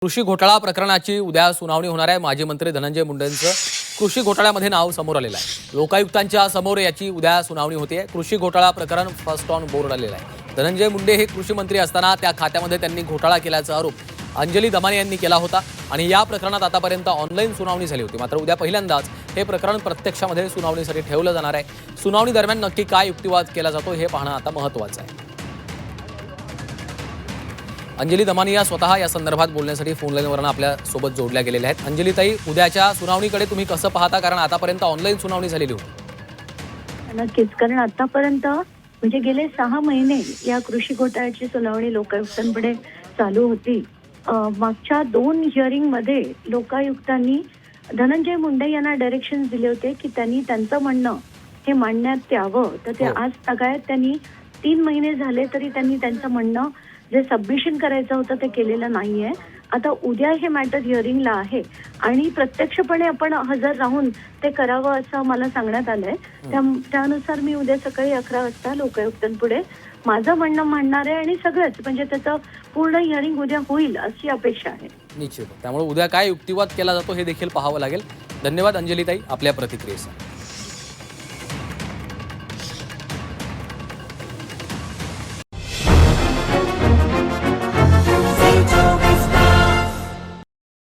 कृषी घोटाळा प्रकरणाची उद्या सुनावणी होणार आहे। माजी मंत्री धनंजय मुंडेंचं कृषी घोटाळ्यामध्ये नाव समोर आलेलं आहे। लोकायुक्तांच्या समोर याची उद्या सुनावणी होते। कृषी घोटाळा प्रकरण फर्स्ट ऑन बोर्ड आलेलं आहे। धनंजय मुंडे हे कृषी मंत्री असताना त्या खात्यामध्ये त्यांनी घोटाळा केल्याचा आरोप अंजली दमानी यांनी केला होता आणि या प्रकरणात आतापर्यंत ऑनलाईन सुनावणी झाली होती। मात्र उद्या पहिल्यांदाच हे प्रकरण प्रत्यक्षामध्ये सुनावणीसाठी ठेवलं जाणार आहे। सुनावणी दरम्यान नक्की काय युक्तिवाद केला जातो हे पाहणं आता महत्त्वाचं आहे। अंजली दमानी या स्वतः या संदर्भात बोलण्यासाठी फोन लाईनवरून आपल्या सोबत जोडल्या गेलेल्या आहेत। अंजली ताई, उद्याच्या सुनावणीकडे तुम्ही कसं पाहता, कारण आतापर्यंत ऑनलाईन सुनावणी झालेली होती? नक्कीच, कारण आतापर्यंत म्हणजे गेले 6 महिने या कृषी घोटाळ्याची सुनावणी लोकायुक्तांकडे चालू होती। मागच्या 2 हिअरिंगमध्ये लोकायुक्तांनी धनंजय मुंडे यांना डायरेक्शन दिले होते की त्यांनी त्यांचं म्हणणं हे मांडण्यात यावं। तर ते आज तगायत त्यांनी 3 महिने झाले तरी त्यांनी त्यांचं म्हणणं जे सबमिशन करायचं होतं ते केलेलं नाहीये। आता उद्या हे मॅटर हिअरिंगला आहे आणि प्रत्यक्षपणे आपण हजर राहून ते करावं असं मला सांगण्यात आलंय। त्यानुसार मी उद्या सकाळी 11 वाजता लोकायुक्तांपुढे माझं म्हणणं मांडणार आहे आणि सगळंच म्हणजे त्याचं पूर्ण हिअरिंग उद्या होईल अशी अपेक्षा आहे। निश्चित, त्यामुळे उद्या काय युक्तिवाद केला जातो हे देखील पाहावं लागेल। धन्यवाद अंजली ताई आपल्या प्रतिक्रियेसाठी।